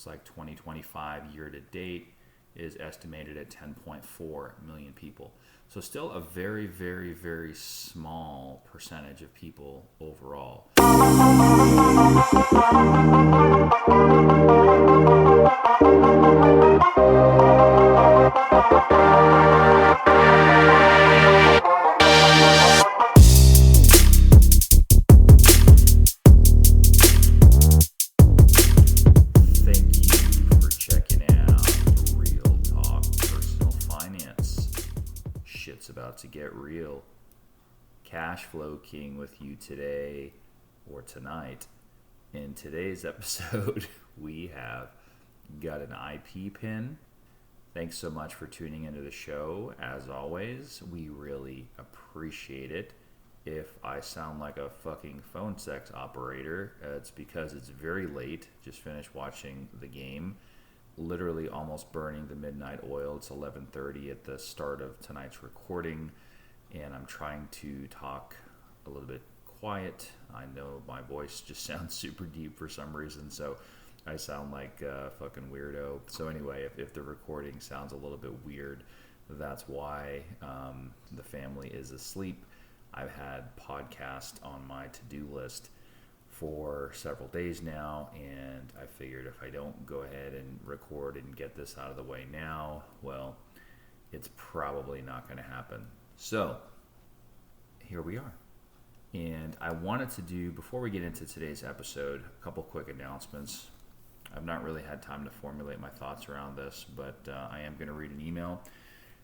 Looks like 2025 year to date is estimated at 10.4 million people. So still a very, very, very small percentage of people overall. About to get real. Cash Flow King with you today or tonight. In today's episode, we have got an IP pin. Thanks so much for tuning into the show. As always, we really appreciate it. If I sound like a fucking phone sex operator, it's because it's very late. Just finished watching the game. Literally almost burning the midnight oil. It's 11:30 at the start of tonight's recording, and I'm trying to talk a little bit quiet. I know my voice just sounds super deep for some reason, so I sound like a fucking weirdo. So anyway, if the recording sounds a little bit weird, that's why. The family is asleep. I've had podcast on my to-do list for several days now, and I figured if I don't go ahead and record and get this out of the way now, well, it's probably not going to happen. So here we are. And I wanted to do, before we get into today's episode, a couple quick announcements. I've not really had time to formulate my thoughts around this, but I am going to read an email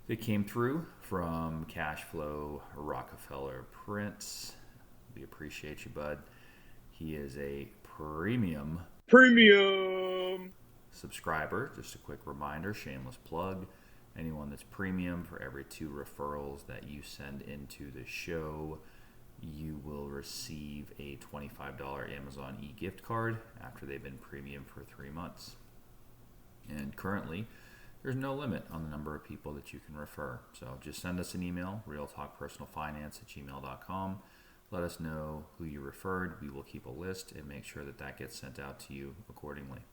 that came through from Cashflow Rockefeller Prince. We appreciate you, bud. He is a premium subscriber. Just a quick reminder, shameless plug. Anyone that's premium, for every 2 referrals that you send into the show, you will receive a $25 Amazon e-gift card after they've been premium for 3 months. And currently, there's no limit on the number of people that you can refer. So just send us an email, realtalkpersonalfinance@gmail.com. Let us know who you referred. We will keep a list and make sure that that gets sent out to you accordingly.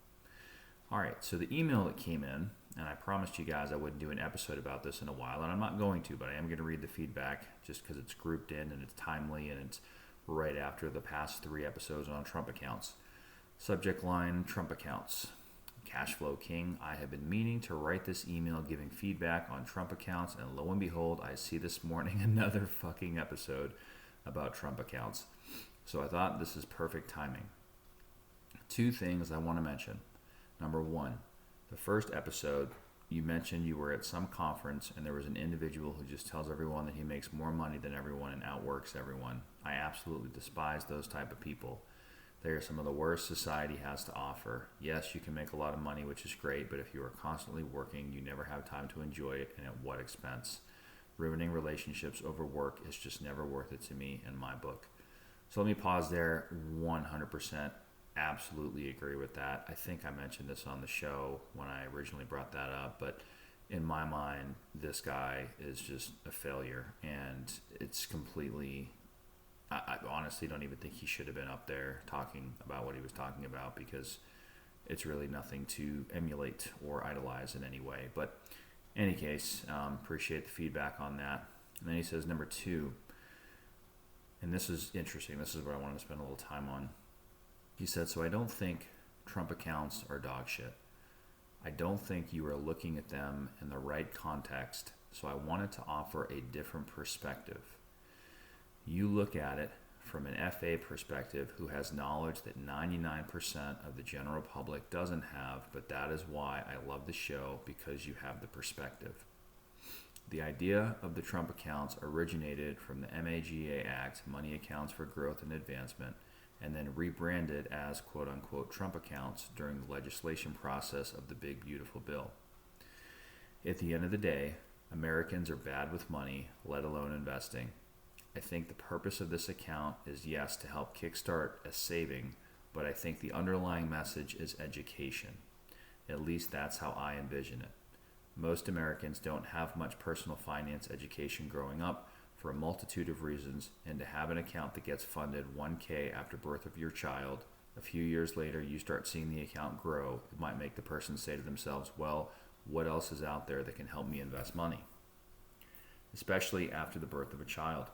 All right, so the email that came in, and I promised you guys I wouldn't do an episode about this in a while, and I'm not going to, but I am going to read the feedback just because it's grouped in and it's timely and it's right after the past 3 episodes on Trump accounts. Subject line, Trump accounts. Cashflow King, I have been meaning to write this email giving feedback on Trump accounts, and lo and behold, I see this morning another fucking episode about Trump accounts. So I thought this is perfect timing. 2 things I want to mention. Number 1, the first episode, you mentioned you were at some conference and there was an individual who just tells everyone that he makes more money than everyone and outworks everyone. I absolutely despise those type of people. They are some of the worst society has to offer. Yes, you can make a lot of money, which is great, but if you are constantly working, you never have time to enjoy it, and at what expense? Ruining relationships over work is just never worth it to me in my book. So let me pause there. 100% absolutely agree with that. I think I mentioned this on the show when I originally brought that up, but in my mind, this guy is just a failure, and it's completely, I honestly don't even think he should have been up there talking about what he was talking about, because it's really nothing to emulate or idolize in any way. But in any case, appreciate the feedback on that. And then he says, number 2, and this is interesting. This is what I wanted to spend a little time on. He said, so I don't think Trump accounts are dog shit. I don't think you are looking at them in the right context, so I wanted to offer a different perspective. You look at it from an FA perspective who has knowledge that 99% of the general public doesn't have, but that is why I love the show, because you have the perspective. The idea of the Trump accounts originated from the MAGA Act, Money Accounts for Growth and Advancement, and then rebranded as quote-unquote Trump accounts during the legislation process of the Big Beautiful Bill. At the end of the day, Americans are bad with money, let alone investing. I think the purpose of this account is, yes, to help kickstart a saving, but I think the underlying message is education. At least that's how I envision it. Most Americans don't have much personal finance education growing up for a multitude of reasons, and to have an account that gets funded $1,000 after birth of your child, A few years later, you start seeing the account grow. It might make the person say to themselves, well, what else is out there that can help me invest money? Especially after the birth of a child.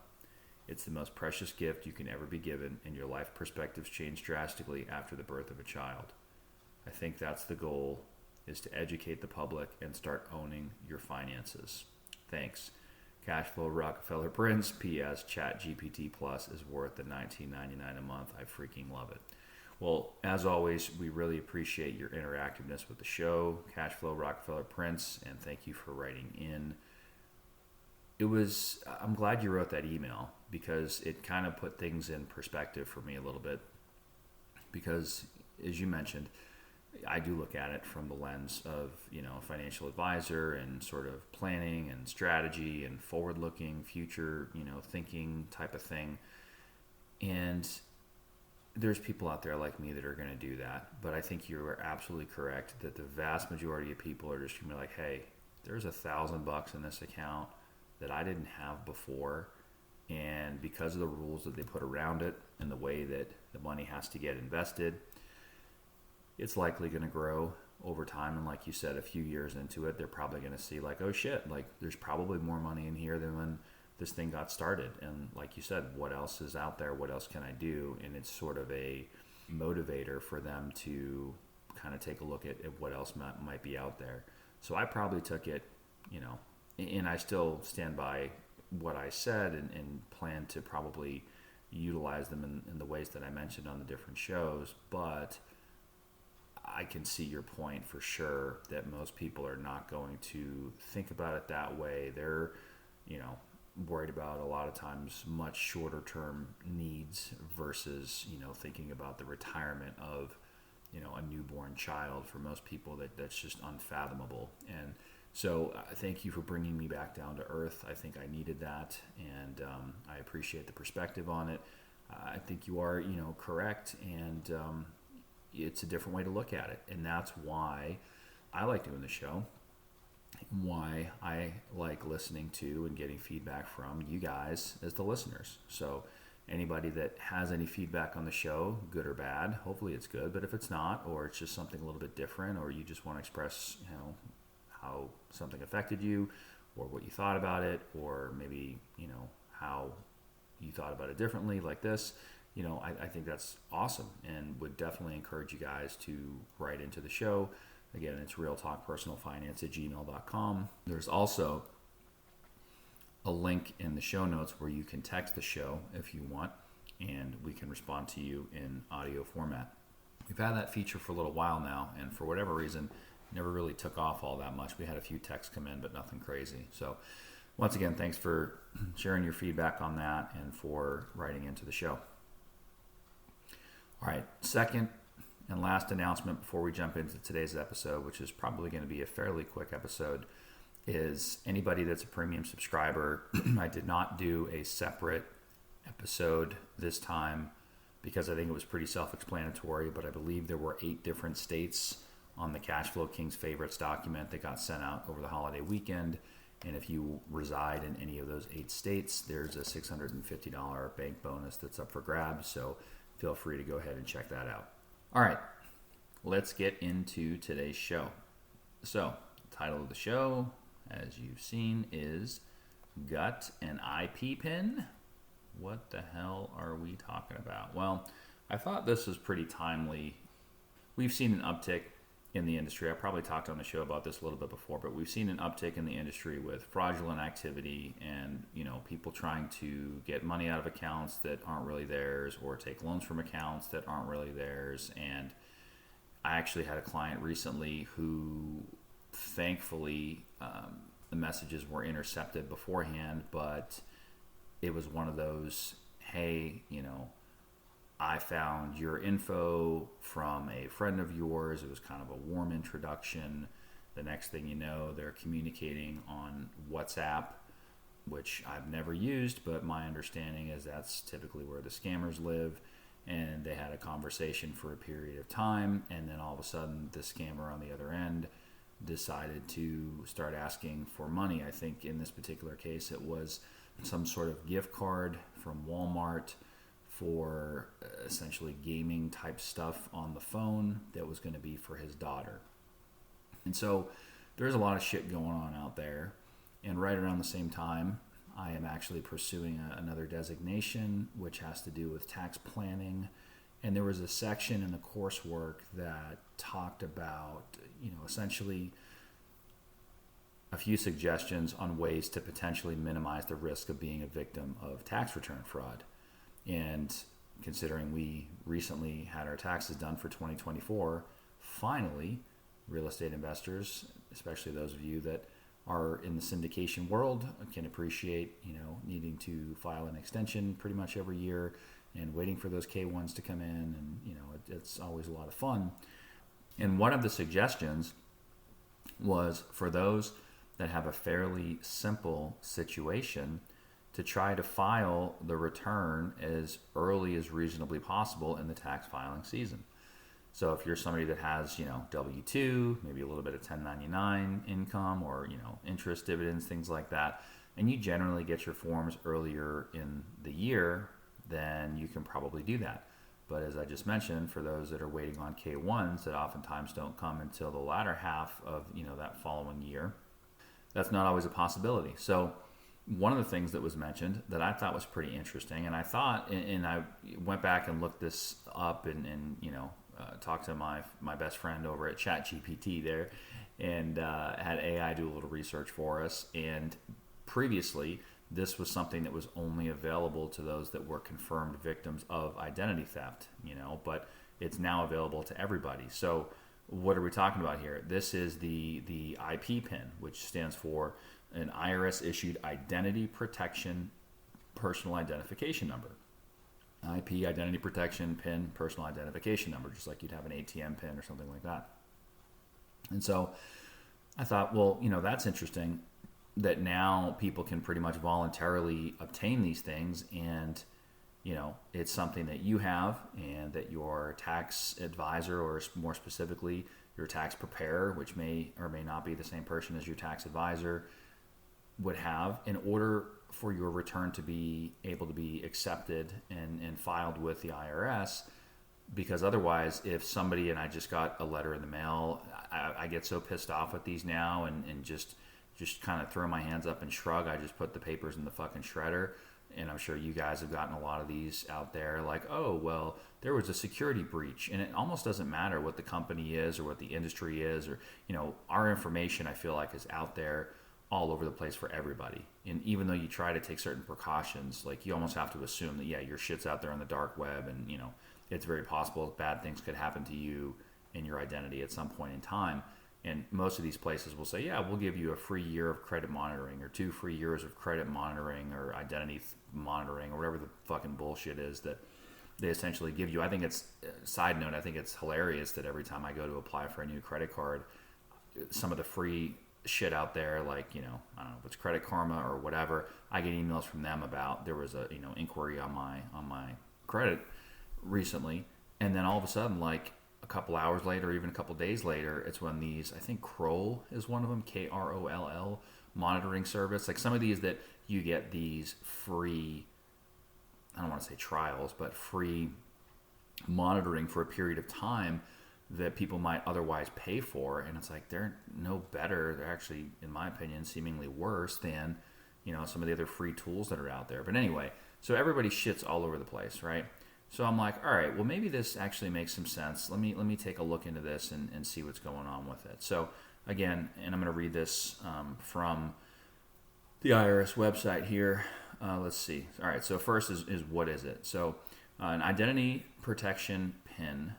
It's the most precious gift you can ever be given, and your life perspectives change drastically after the birth of a child. I think that's the goal, is to educate the public and start owning your finances. Thanks. Cashflow Rockefeller Prince. P.S. ChatGPT Plus is worth the $19.99 a month. I freaking love it. Well, as always, we really appreciate your interactiveness with the show, Cashflow Rockefeller Prince, and thank you for writing in. I'm glad you wrote that email, because it kind of put things in perspective for me a little bit. Because, as you mentioned, I do look at it from the lens of, a financial advisor and sort of planning and strategy and forward-looking, future, thinking type of thing. And there's people out there like me that are going to do that. But I think you are absolutely correct that the vast majority of people are just going to be like, hey, there's $1,000 in this account that I didn't have before, and because of the rules that they put around it and the way that the money has to get invested, it's likely going to grow over time. And like you said, a few years into it, they're probably going to see like, oh shit, like there's probably more money in here than when this thing got started. And like you said, what else is out there? What else can I do? And it's sort of a motivator for them to kind of take a look at what else might be out there. So I probably took it, and I still stand by what I said and plan to probably utilize them in the ways that I mentioned on the different shows. But I can see your point for sure that most people are not going to think about it that way. They're, worried about a lot of times much shorter term needs versus, thinking about the retirement of, a newborn child. For most people, that's just unfathomable. And so thank you for bringing me back down to earth. I think I needed that, and I appreciate the perspective on it. I think you are, correct, and it's a different way to look at it. And that's why I like doing the show, why I like listening to and getting feedback from you guys as the listeners. So anybody that has any feedback on the show, good or bad, hopefully it's good. But if it's not, or it's just something a little bit different, or you just want to express, how something affected you, or what you thought about it, or maybe, how you thought about it differently, like this, I think that's awesome, and would definitely encourage you guys to write into the show. Again, it's realtalkpersonalfinance@gmail.com. There's also a link in the show notes where you can text the show if you want, and we can respond to you in audio format. We've had that feature for a little while now, and for whatever reason, never really took off all that much. We had a few texts come in, but nothing crazy. So once again, thanks for sharing your feedback on that and for writing into the show. All right, second and last announcement before we jump into today's episode, which is probably going to be a fairly quick episode, is anybody that's a premium subscriber, I did not do a separate episode this time because I think it was pretty self-explanatory, but I believe there were 8 different states on the Cashflow Kings Favorites document that got sent out over the holiday weekend. And if you reside in any of those 8 states, there's a $650 bank bonus that's up for grabs. So feel free to go ahead and check that out. All right, let's get into today's show. So the title of the show, as you've seen, is Gut and IP Pin. What the hell are we talking about? Well, I thought this was pretty timely. We've seen an uptick in the industry. I probably talked on the show about this a little bit before, but we've seen an uptick in the industry with fraudulent activity and, people trying to get money out of accounts that aren't really theirs, or take loans from accounts that aren't really theirs. And I actually had a client recently who, thankfully, the messages were intercepted beforehand, but it was one of those, hey, I found your info from a friend of yours. It was kind of a warm introduction. The next thing you know, they're communicating on WhatsApp, which I've never used, but my understanding is that's typically where the scammers live. And they had a conversation for a period of time, and then all of a sudden the scammer on the other end decided to start asking for money. I think in this particular case it was some sort of gift card from Walmart for essentially gaming type stuff on the phone that was going to be for his daughter. And so there's a lot of shit going on out there. And right around the same time, I am actually pursuing another designation, which has to do with tax planning. And there was a section in the coursework that talked about, essentially a few suggestions on ways to potentially minimize the risk of being a victim of tax return fraud. And considering we recently had our taxes done for 2024, finally, real estate investors, especially those of you that are in the syndication world, can appreciate, needing to file an extension pretty much every year and waiting for those K1s to come in. And, it's always a lot of fun. And one of the suggestions was for those that have a fairly simple situation to try to file the return as early as reasonably possible in the tax filing season. So if you're somebody that has, W-2, maybe a little bit of 1099 income or, interest, dividends, things like that, and you generally get your forms earlier in the year, then you can probably do that. But as I just mentioned, for those that are waiting on K1s that oftentimes don't come until the latter half of, that following year, that's not always a possibility. So one of the things that was mentioned that I thought was pretty interesting, and I thought, and I went back and looked this up and talked to my best friend over at ChatGPT there, and had AI do a little research for us. And previously, this was something that was only available to those that were confirmed victims of identity theft, but it's now available to everybody. So what are we talking about here? This is the IP PIN, which stands for an IRS issued identity protection personal identification number. IP, identity protection PIN, personal identification number, just like you'd have an ATM PIN or something like that. And so I thought, well, that's interesting that now people can pretty much voluntarily obtain these things, and it's something that you have and that your tax advisor, or more specifically your tax preparer, which may or may not be the same person as your tax advisor, would have in order for your return to be able to be accepted and filed with the IRS. Because otherwise, if somebody, and I just got a letter in the mail, I get so pissed off with these now and just kind of throw my hands up and shrug. I just put the papers in the fucking shredder. And I'm sure you guys have gotten a lot of these out there, like, oh, well, there was a security breach. And it almost doesn't matter what the company is or what the industry is, or, our information, I feel like, is out there all over the place for everybody. And even though you try to take certain precautions, like, you almost have to assume that, yeah, your shit's out there on the dark web, and, it's very possible bad things could happen to you and your identity at some point in time. And most of these places will say, yeah, we'll give you a free year of credit monitoring, or 2 free years of credit monitoring, or identity monitoring, or whatever the fucking bullshit is that they essentially give you. I think it's, side note, I think it's hilarious that every time I go to apply for a new credit card, some of the free shit out there, like, I don't know if it's Credit Karma or whatever, I get emails from them about there was a, inquiry on my credit recently, and then all of a sudden, like, a couple hours later, or even a couple days later, it's when these, I think Kroll is one of them, Kroll monitoring service, like some of these that you get these free, I don't want to say trials, but free monitoring for a period of time that people might otherwise pay for. And it's like, they're no better. They're actually, in my opinion, seemingly worse than, some of the other free tools that are out there. But anyway, so everybody shits all over the place, right? So I'm like, all right, well, maybe this actually makes some sense. Let me take a look into this and see what's going on with it. So again, and I'm going to read this from the IRS website here. Let's see. All right, so first is what is it? So an identity protection PIN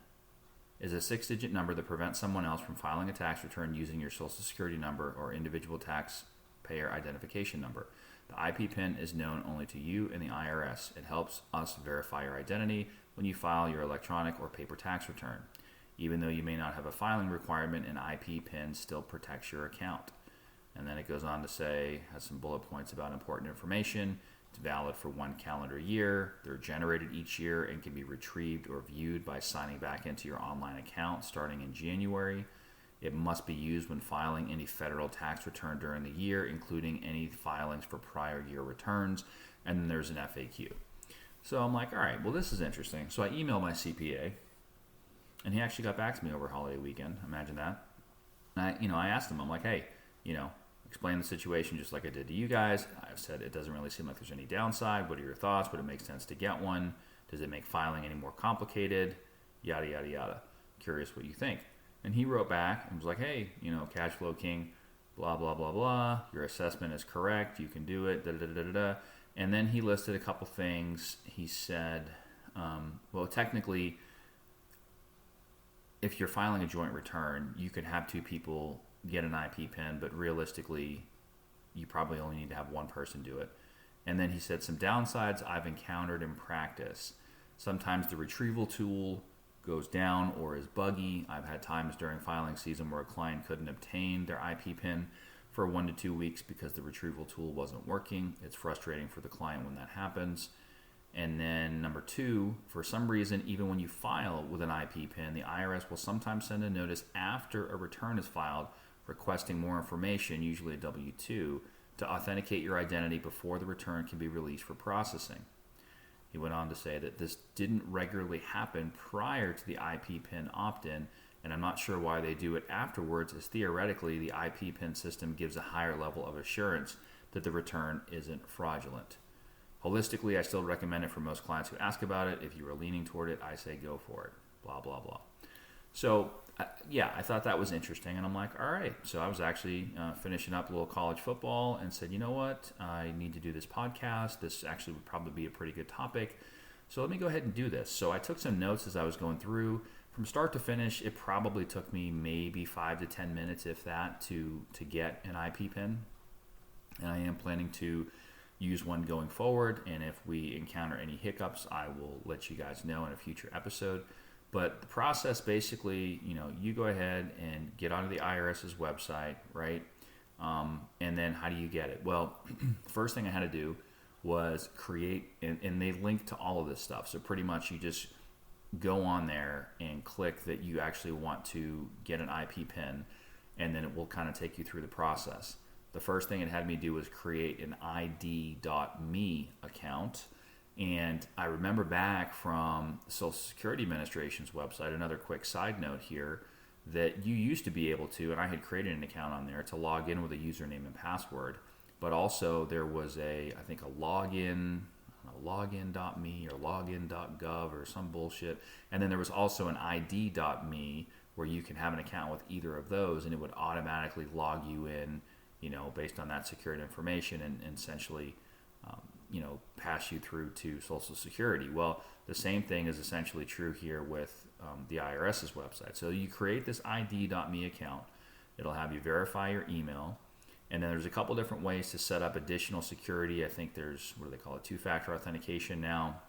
is a 6-digit number that prevents someone else from filing a tax return using your Social Security number or individual taxpayer identification number. The IP PIN is known only to you and the IRS. It helps us verify your identity when you file your electronic or paper tax return. Even though you may not have a filing requirement, an IP PIN still protects your account. And then it goes on to say, has some bullet points about important information. It's valid for 1 calendar year. They're generated each year and can be retrieved or viewed by signing back into your online account starting in January. It must be used when filing any federal tax return during the year, including any filings for prior year returns. And then there's an FAQ. So I'm like, all right, well, this is interesting. So I emailed my CPA, and he actually got back to me over holiday weekend. Imagine that. And I asked him, I'm like, hey, explain the situation just like I did to you guys. I've said it doesn't really seem like there's any downside. What are your thoughts? Would it make sense to get one? Does it make filing any more complicated? Yada, yada, yada. Curious what you think. And he wrote back and was like, hey, Cash Flow King, blah, blah, blah, blah. Your assessment is correct. You can do it, da, da, da, da, da. And then he listed a couple things. He said, well, technically, if you're filing a joint return, you can have two people get an IP pin, but realistically, you probably only need to have one person do it. And then he said some downsides I've encountered in practice. Sometimes the retrieval tool goes down or is buggy. I've had times during filing season where a client couldn't obtain their IP pin for 1 to 2 weeks because the retrieval tool wasn't working. It's frustrating for the client when that happens. And then number 2, for some reason, even when you file with an IP pin, the IRS will sometimes send a notice after a return is filed requesting more information, usually a W-2, to authenticate your identity before the return can be released for processing. He went on to say that this didn't regularly happen prior to the IP pin opt-in, and I'm not sure why they do it afterwards, as theoretically the IP pin system gives a higher level of assurance that the return isn't fraudulent. Holistically, I still recommend it for most clients who ask about it. If you are leaning toward it, I say go for it. Blah, blah, blah. So, I thought that was interesting. And I'm like, all right. So I was actually finishing up a little college football and said, you know what? I need to do this podcast. This actually would probably be a pretty good topic. So let me go ahead and do this. So I took some notes as I was going through. From start to finish, it probably took me maybe 5 to 10 minutes, if that, to get an IP pin. And I am planning to use one going forward, and if we encounter any hiccups, I will let you guys know in a future episode. But the process, basically, you go ahead and get onto the IRS's website, right? And then how do you get it? Well, the first thing I had to do was create, and they link to all of this stuff. So pretty much you just go on there and click that you actually want to get an IP pin, and then it will kind of take you through the process. The first thing it had me do was create an ID.me account. And I remember back from the Social Security Administration's website, another quick side note here, that you used to be able to, and I had created an account on there to log in with a username and password. But also there was I think a login.me or login.gov or some bullshit. And then there was also an ID.me where you can have an account with either of those, and it would automatically log you in, based on that secured information, and essentially, pass you through to Social Security. Well, the same thing is essentially true here with the IRS's website. So you create this ID.me account. It'll have you verify your email. And then there's a couple different ways to set up additional security. I think there's, what do they call it, two-factor authentication now.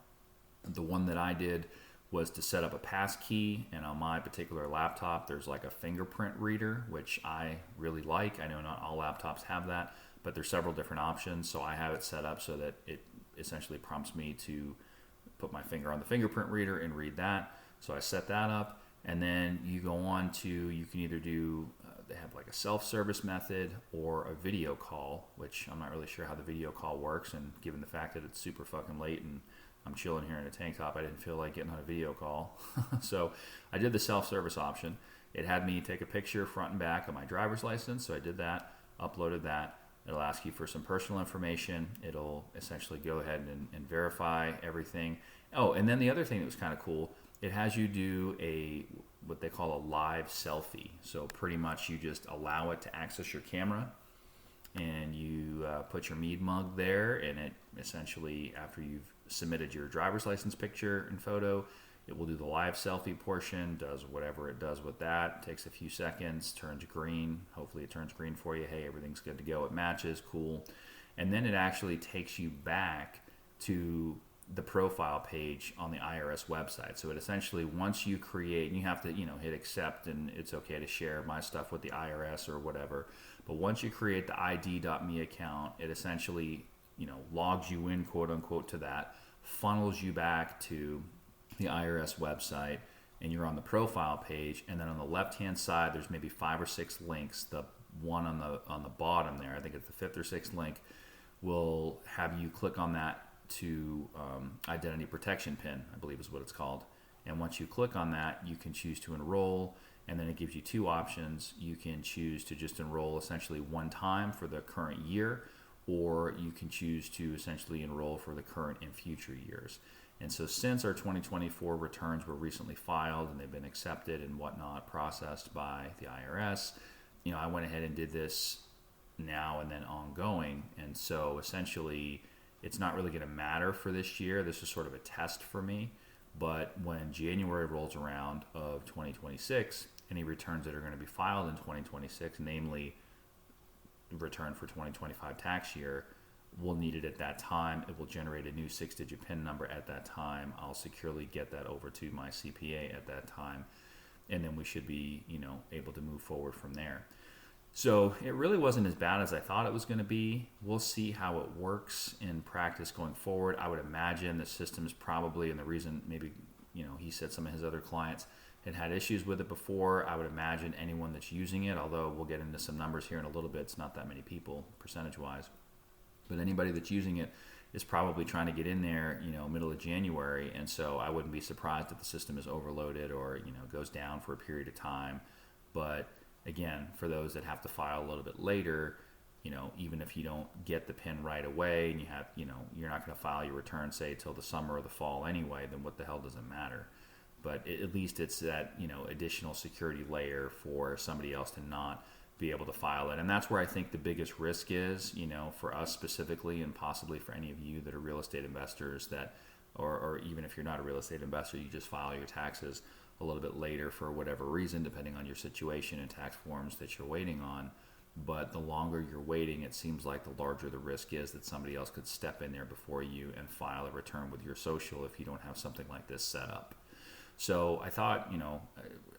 The one that I did was to set up a pass key, and on my particular laptop there's like a fingerprint reader, which I really like. I know not all laptops have that, but there's several different options, so I have it set up so that it essentially prompts me to put my finger on the fingerprint reader and read that. So I set that up, and then you go on to, you can either do, they have like a self-service method or a video call, which I'm not really sure how the video call works, and given the fact that it's super fucking late and I'm chilling here in a tank top, I didn't feel like getting on a video call. So I did the self-service option. It had me take a picture front and back of my driver's license, so I did that, uploaded that. It'll ask you for some personal information. It'll essentially go ahead and verify everything. Oh, and then the other thing that was kind of cool, it has you do what they call a live selfie. So pretty much you just allow it to access your camera, and you put your Mead mug there, and it essentially, after you've submitted your driver's license picture and photo, it will do the live selfie portion, does whatever it does with that, takes a few seconds, turns green. Hopefully it turns green for you. Hey, everything's good to go. It matches, cool. And then it actually takes you back to the profile page on the IRS website. So it essentially, once you create, and you have to, hit accept, and it's okay to share my stuff with the IRS or whatever. But once you create the ID.me account, it essentially, logs you in, quote unquote, to that, funnels you back to the IRS website, and you're on the profile page. And then on the left-hand side, there's maybe 5 or 6 links. The one on the bottom there, I think it's the 5th or 6th link, will have you click on that to identity protection pin, I believe is what it's called. And once you click on that, you can choose to enroll, and then it gives you two options. You can choose to just enroll essentially one time for the current year, or you can choose to essentially enroll for the current and future years. And so since our 2024 returns were recently filed and they've been accepted and whatnot, processed by the IRS, I went ahead and did this now and then ongoing. And so essentially, it's not really going to matter for this year. This is sort of a test for me. But when January rolls around of 2026, any returns that are going to be filed in 2026, namely return for 2025 tax year, we'll need it at that time. It will generate a new 6-digit PIN number at that time. I'll securely get that over to my CPA at that time. And then we should be, able to move forward from there. So it really wasn't as bad as I thought it was going to be. We'll see how it works in practice going forward. I would imagine the system is probably, and the reason maybe, he said some of his other clients had issues with it before. I would imagine anyone that's using it, although we'll get into some numbers here in a little bit, it's not that many people percentage-wise. But anybody that's using it is probably trying to get in there, middle of January. And so I wouldn't be surprised if the system is overloaded or, goes down for a period of time. But again, for those that have to file a little bit later, even if you don't get the PIN right away and you have, you're not going to file your return, say, till the summer or the fall anyway, then what the hell does it matter? But at least it's that, additional security layer for somebody else to not be able to file it. And that's where I think the biggest risk is, for us specifically, and possibly for any of you that are real estate investors that, or even if you're not a real estate investor, you just file your taxes a little bit later for whatever reason, depending on your situation and tax forms that you're waiting on. But the longer you're waiting, it seems like the larger the risk is that somebody else could step in there before you and file a return with your social if you don't have something like this set up. So I thought,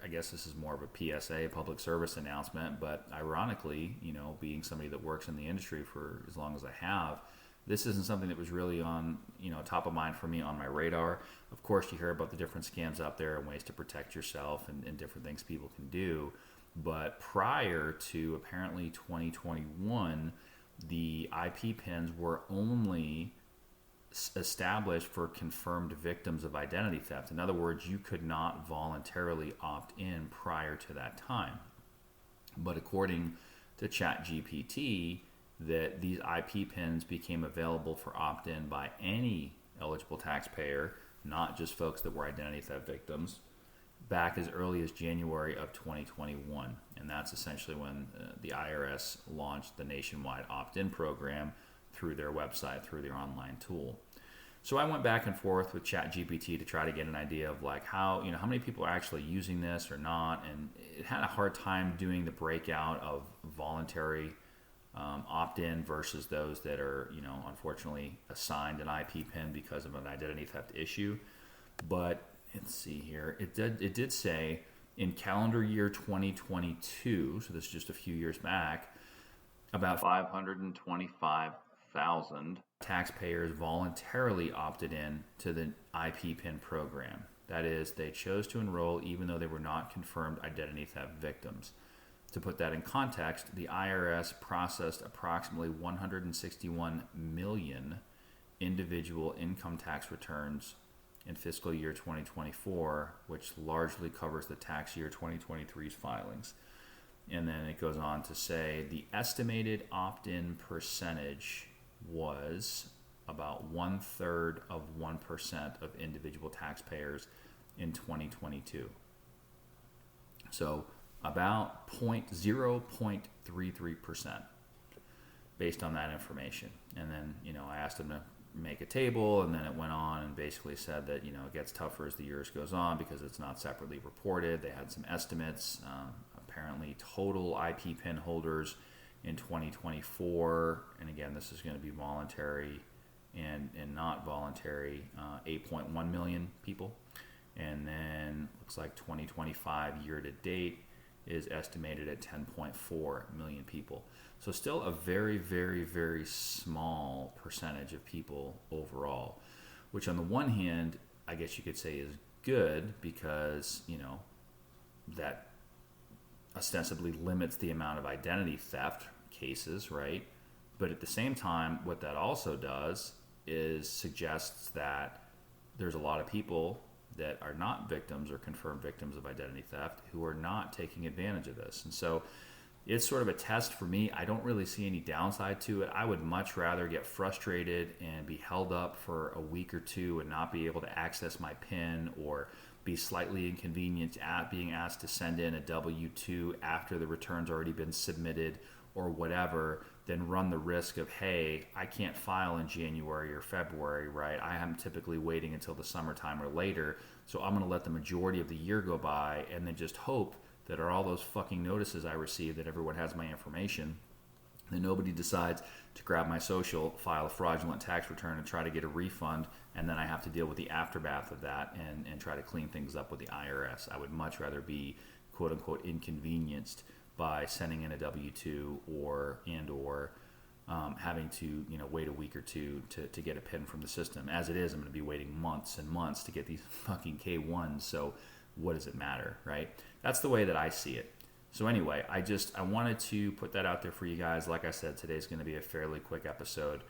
I guess this is more of a PSA, public service announcement, but ironically, being somebody that works in the industry for as long as I have, this isn't something that was really on, top of mind for me on my radar. Of course, you hear about the different scams out there and ways to protect yourself and different things people can do. But prior to apparently 2021, the IP pins were only established for confirmed victims of identity theft. In other words, you could not voluntarily opt in prior to that time. But according to ChatGPT, that these IP pins became available for opt-in by any eligible taxpayer, not just folks that were identity theft victims, back as early as January of 2021. And that's essentially when the IRS launched the nationwide opt-in program through their website, through their online tool. So I went back and forth with ChatGPT to try to get an idea of like how many people are actually using this or not. And it had a hard time doing the breakout of voluntary opt-in versus those that are, unfortunately assigned an IP pin because of an identity theft issue. But let's see here. It did say in calendar year 2022, so this is just a few years back, about 525,000 taxpayers voluntarily opted in to the IP pin program. That is, they chose to enroll even though they were not confirmed identity theft victims. To put that in context, the IRS processed approximately 161 million individual income tax returns in fiscal year 2024, which largely covers the tax year 2023's filings. And then it goes on to say the estimated opt-in percentage was about 1/3 of 1% of individual taxpayers in 2022. So about 0.33% based on that information. And then, I asked them to make a table, and then it went on and basically said that, it gets tougher as the years goes on because it's not separately reported. They had some estimates. Apparently total IP pin holders in 2024, and again, this is going to be voluntary and not voluntary, 8.1 million people. And then looks like 2025 year to date is estimated at 10.4 million people. So still a very, very, very small percentage of people overall, which on the one hand, I guess you could say is good because, that ostensibly limits the amount of identity theft cases, right? But at the same time, what that also does suggests that there's a lot of people that are not victims or confirmed victims of identity theft who are not taking advantage of this. And so it's sort of a test for me. I don't really see any downside to it. I would much rather get frustrated and be held up for a week or two and not be able to access my PIN, or be slightly inconvenienced at being asked to send in a W-2 after the return's already been submitted or whatever, than run the risk of, hey, I can't file in January or February, right? I am typically waiting until the summertime or later, so I'm going to let the majority of the year go by and then just hope that are all those fucking notices I receive that everyone has my information, then nobody decides to grab my social, file a fraudulent tax return, and try to get a refund, and then I have to deal with the aftermath of that and try to clean things up with the IRS. I would much rather be quote-unquote inconvenienced by sending in a W-2 or having to wait a week or two to get a PIN from the system. As it is, I'm going to be waiting months and months to get these fucking K-1s, so what does it matter, right? That's the way that I see it. So anyway, I wanted to put that out there for you guys. Like I said, today's going to be a fairly quick episode,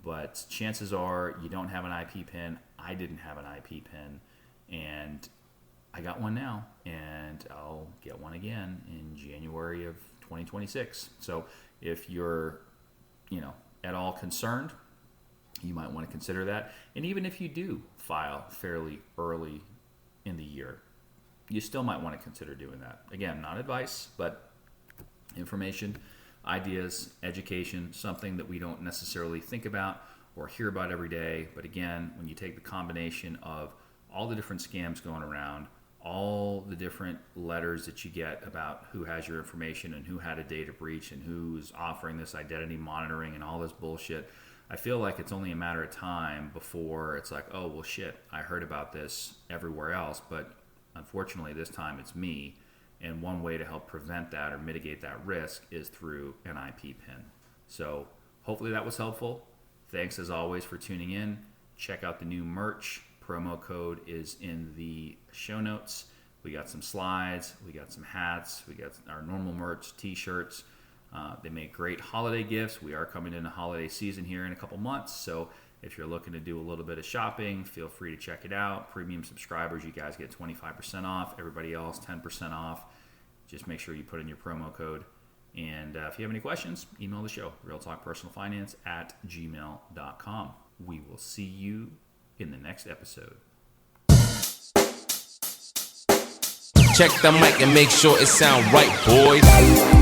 but chances are you don't have an IP PIN. I didn't have an IP PIN, and I got one now, and I'll get one again in January of 2026. So if you're, at all concerned, you might want to consider that. And even if you do file fairly early in the year, you still might want to consider doing that. Again, not advice, but information, ideas, education, something that we don't necessarily think about or hear about every day. But again, when you take the combination of all the different scams going around, all the different letters that you get about who has your information and who had a data breach and who's offering this identity monitoring and all this bullshit, I feel like it's only a matter of time before it's like, oh, well, shit, I heard about this everywhere else, but unfortunately this time it's me. And one way to help prevent that or mitigate that risk is through an IP PIN. So hopefully that was helpful. Thanks as always for tuning in. Check out the new merch. Promo code is in the show notes. We got some slides, we got some hats, we got our normal merch, t-shirts. They make great holiday gifts. We are coming into holiday season here in a couple months, so if you're looking to do a little bit of shopping, feel free to check it out. Premium subscribers, you guys get 25% off. Everybody else, 10% off. Just make sure you put in your promo code. And if you have any questions, email the show, realtalkpersonalfinance@gmail.com. We will see you in the next episode. Check the mic and make sure it sound right, boys.